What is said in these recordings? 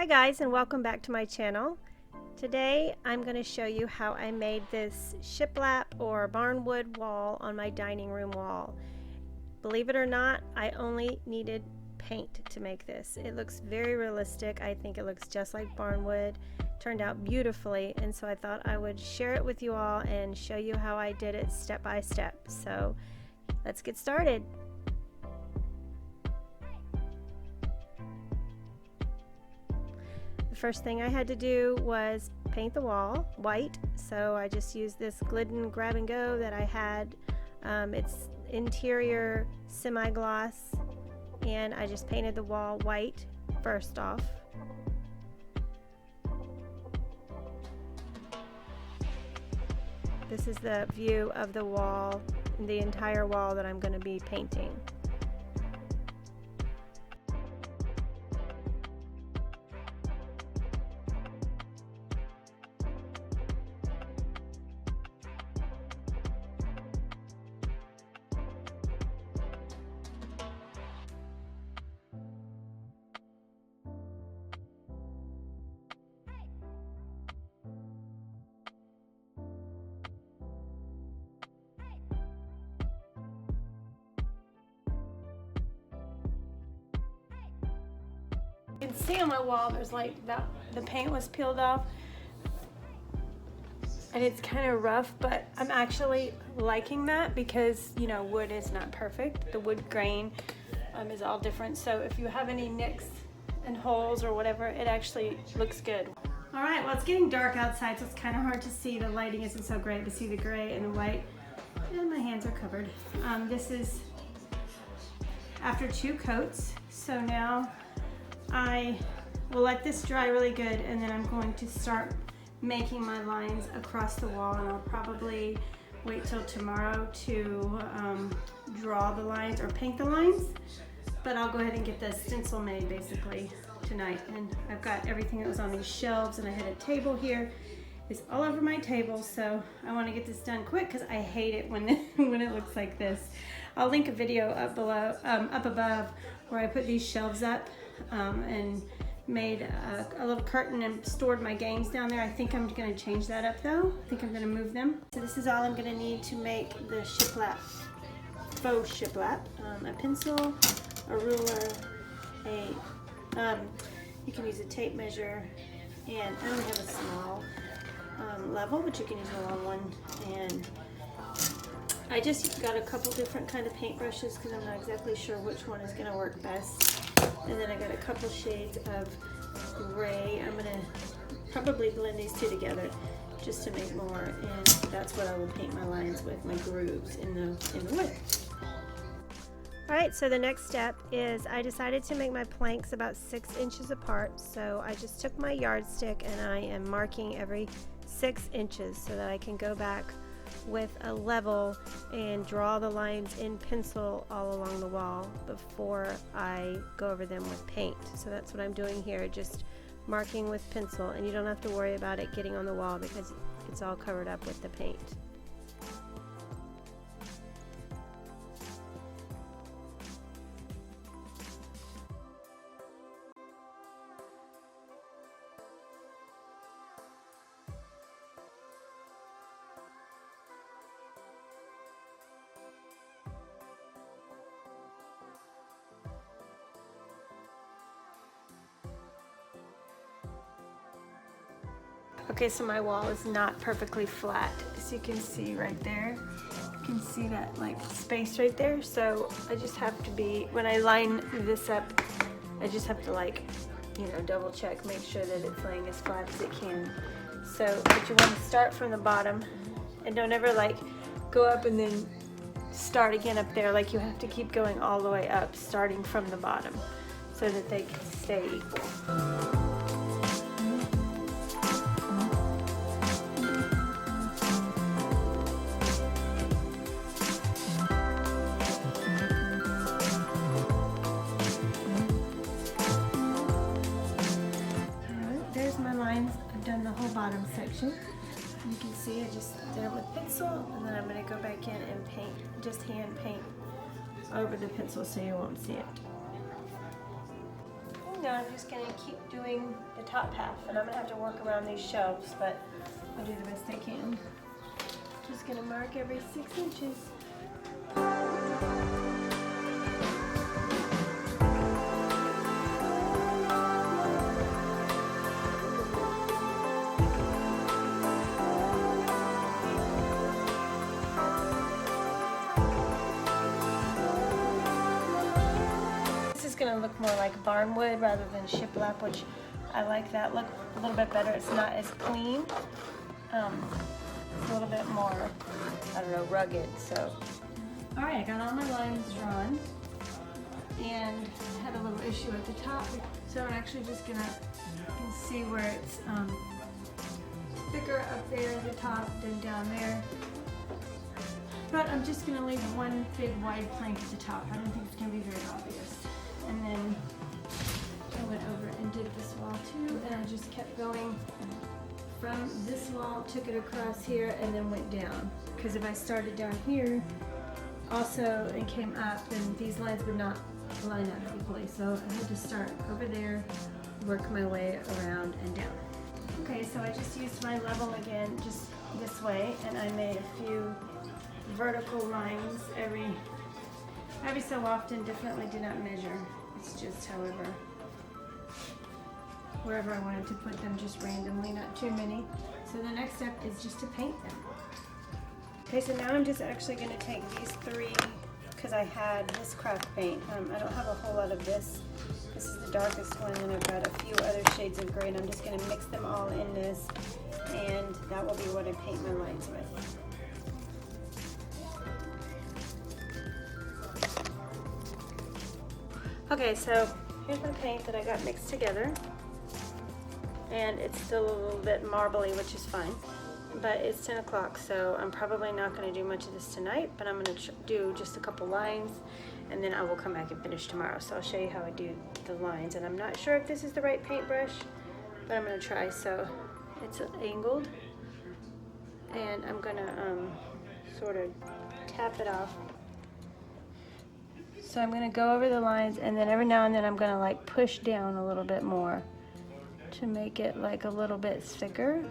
guys, and welcome back to my channel. Today I'm going to show you how I made this shiplap or barnwood wall on my dining room wall. Believe it or not, I only needed paint to make this. It looks very realistic. I think it looks just like barnwood. Turned out beautifully, and so I thought I would share it with you all and show you how I did it step by step. So let's get started. The first thing I had to do was paint the wall white, so I just used this Glidden grab and go that I had. It's interior semi-gloss, and I just painted the wall white first off. This is the view of the wall, the entire wall that I'm going to be painting. You can see on my wall there's like the paint was peeled off and it's kind of rough, but I'm actually liking that because, you know, wood is not perfect. The wood grain is all different, so if you have any nicks and holes or whatever, it actually looks good. All right, well, it's getting dark outside, so it's kind of hard to see. The lighting isn't so great to see the gray and the white, and my hands are covered. This is after 2 coats, so now I will let this dry really good, and then I'm going to start making my lines across the wall, and I'll probably wait till tomorrow to draw the lines or paint the lines, but I'll go ahead and get the stencil made basically tonight. And I've got everything that was on these shelves, and I had a table here. It's all over my table, so I want to get this done quick because I hate it when when it looks like this. I'll link a video up below, up above, where I put these shelves up and made a little curtain and stored my games down there. I think I'm going to change that up though. I think I'm going to move them. So this is all I'm going to need to make the shiplap, faux shiplap. A pencil, a ruler, you can use a tape measure, and I only have a small level, but you can use a long one. And I just got a couple different kind of paintbrushes because I'm not exactly sure which one is going to work best. And then I got a couple shades of gray. I'm gonna probably blend these two together just to make more, and that's what I will paint my lines with, my grooves in the wood. Alright, so the next step is I decided to make my planks about 6 inches apart, so I just took my yardstick and I am marking every 6 inches so that I can go back with a level and draw the lines in pencil all along the wall before I go over them with paint. So that's what I'm doing here, just marking with pencil, and you don't have to worry about it getting on the wall because it's all covered up with the paint. Okay, so my wall is not perfectly flat, as you can see right there. You can see that like space right there. So I just have to be, when I line this up, I just have to, like, you know, double check, make sure that it's laying as flat as it can. So, but you want to start from the bottom, and don't ever like go up and then start again up there. Like, you have to keep going all the way up, starting from the bottom, so that they can stay equal. I've done the whole bottom section. You can see I just did it with pencil, and then I'm going to go back in and paint, just hand paint over the pencil so you won't see it. Now I'm just going to keep doing the top half, and I'm going to have to work around these shelves, but I'll do the best I can. Just going to mark every 6 inches. Going to look more like Barnwood rather than shiplap, which I like that look a little bit better. It's not as clean. It's a little bit more, I don't know, rugged. So, all right, I got all my lines drawn, and had a little issue at the top. So I'm actually just gonna, you can see where it's thicker up there at the top than down there. But I'm just gonna leave one big wide plank at the top. I don't think it's gonna be very obvious. And then I went over and did this wall too, and I just kept going from this wall, took it across here, and then went down. Because if I started down here also and came up, then these lines would not line up equally. So I had to start over there, work my way around and down. Okay, so I just used my level again, just this way, and I made a few vertical lines every so often. Definitely do not measure. It's just wherever I wanted to put them, just randomly, not too many. So the next step is just to paint them. Okay, so now I'm just actually going to take these 3, because I had this craft paint. I don't have a whole lot of this. This is the darkest one, and I've got a few other shades of gray, and I'm just going to mix them all in this, and that will be what I paint my lines with. Okay, so here's my paint that I got mixed together, and it's still a little bit marbly, which is fine, but it's 10 o'clock, so I'm probably not going to do much of this tonight, but I'm going to do just a couple lines, and then I will come back and finish tomorrow. So I'll show you how I do the lines, and I'm not sure if this is the right paintbrush, but I'm going to try. So it's angled, and I'm going to sort of tap it off. So I'm going to go over the lines, and then every now and then I'm going to like push down a little bit more to make it like a little bit thicker.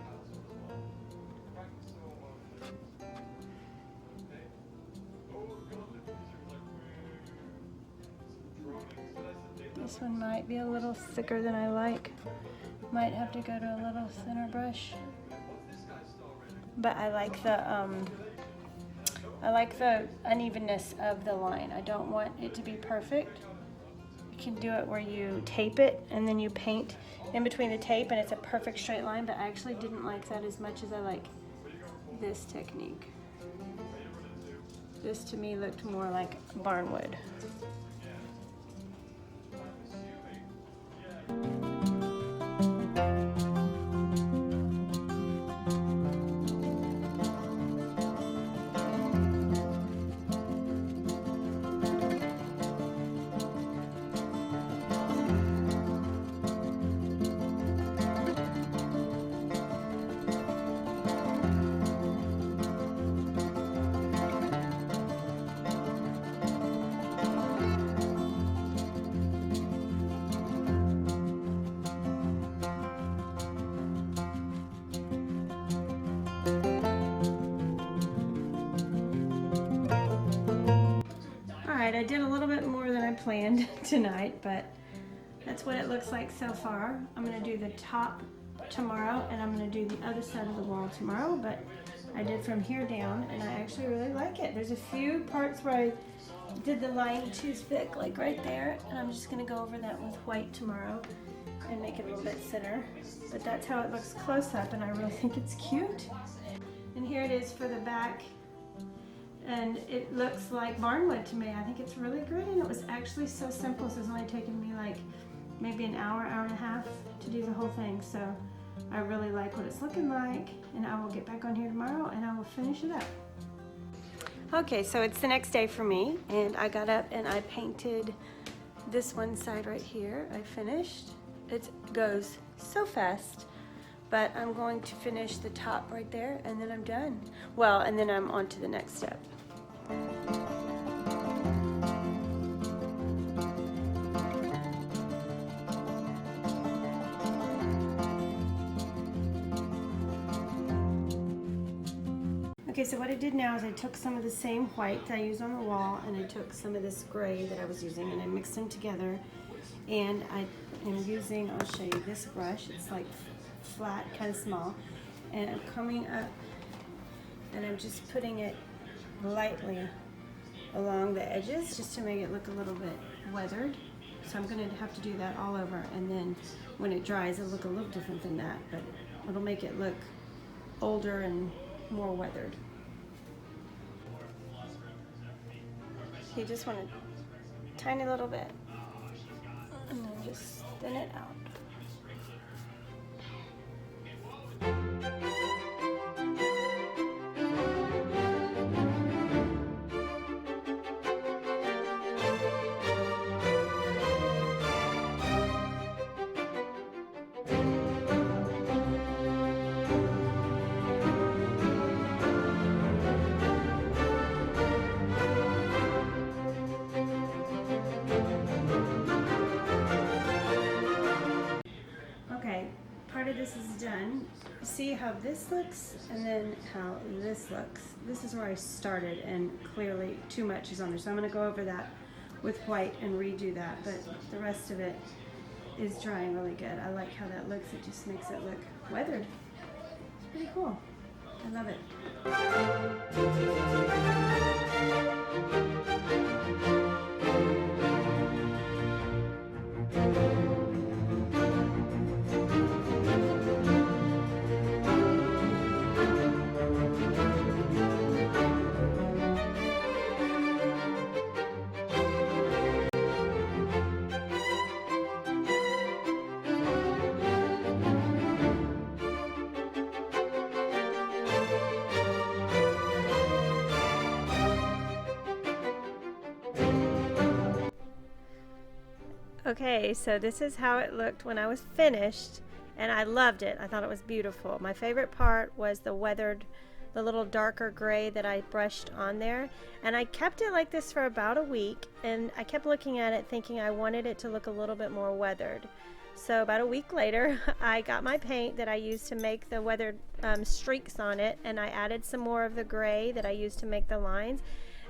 This one might be a little thicker than I like. Might have to go to a little thinner brush. But I like the unevenness of the line. I don't want it to be perfect. You can do it where you tape it and then you paint in between the tape and it's a perfect straight line, but I actually didn't like that as much as I like this technique. This to me looked more like Barnwood. I did a little bit more than I planned tonight, but that's what it looks like so far. I'm going to do the top tomorrow, and I'm going to do the other side of the wall tomorrow, but I did from here down, and I actually really like it. There's a few parts where I did the line too thick, like right there, and I'm just going to go over that with white tomorrow and make it a little bit thinner. But that's how it looks close up, and I really think it's cute. And here it is for the back. And it looks like Barnwood to me. I think it's really good, and it was actually so simple. So it's only taken me like maybe an hour, hour and a half to do the whole thing. So I really like what it's looking like, and I will get back on here tomorrow and I will finish it up. Okay, so it's the next day for me, and I got up and I painted this one side right here. I finished. It goes so fast. But I'm going to finish the top right there, and then I'm done. Well, and then I'm on to the next step. Okay, so what I did now is I took some of the same white that I used on the wall, and I took some of this gray that I was using, and I mixed them together. And I am using, I'll show you this brush. It's like flat, kind of small. And I'm coming up, and I'm just putting it lightly along the edges just to make it look a little bit weathered. So I'm going to have to do that all over, and then when it dries it'll look a little different than that, but it'll make it look older and more weathered. You just want a tiny little bit, and then just thin it out. Part of this is done. See how this looks and then how this looks. This is where I started, and clearly too much is on there. So I'm going to go over that with white and redo that, but the rest of it is drying really good. I like how that looks. It just makes it look weathered. It's pretty cool. I love it. Okay, so this is how it looked when I was finished, and I loved it. I thought it was beautiful. My favorite part was the weathered, the little darker gray that I brushed on there, and I kept it like this for about a week, and I kept looking at it thinking I wanted it to look a little bit more weathered. So about a week later, I got my paint that I used to make the weathered streaks on it, and I added some more of the gray that I used to make the lines.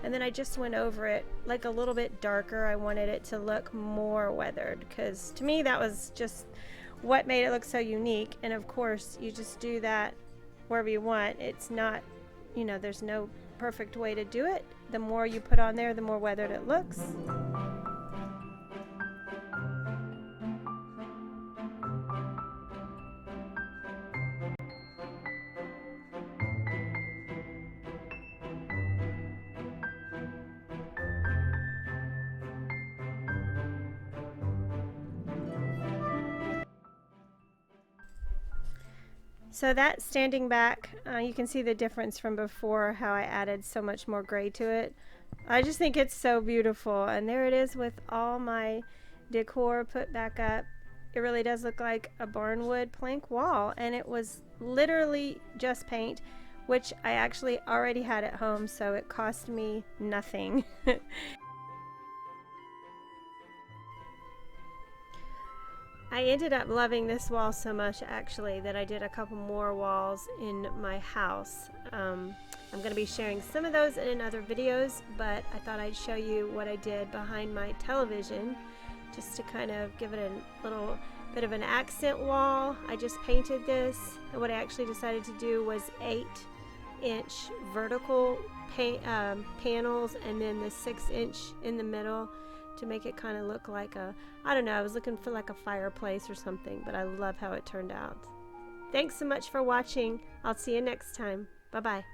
And then I just went over it like a little bit darker. I wanted it to look more weathered, because to me that was just what made it look so unique. And of course you just do that wherever you want. It's not, you know, there's no perfect way to do it. The more you put on there, the more weathered it looks. So that standing back, you can see the difference from before, how I added so much more gray to it. I just think it's so beautiful, and there it is with all my decor put back up. It really does look like a Barnwood plank wall, and it was literally just paint, which I actually already had at home, so it cost me nothing. I ended up loving this wall so much actually that I did a couple more walls in my house. I'm going to be sharing some of those in other videos, but I thought I'd show you what I did behind my television just to kind of give it a little bit of an accent wall. I just painted this, and what I actually decided to do was 8-inch vertical panels, and then the 6-inch in the middle to make it kind of look like a, I don't know, I was looking for like a fireplace or something, but I love how it turned out. Thanks so much for watching. I'll see you next time. Bye-bye.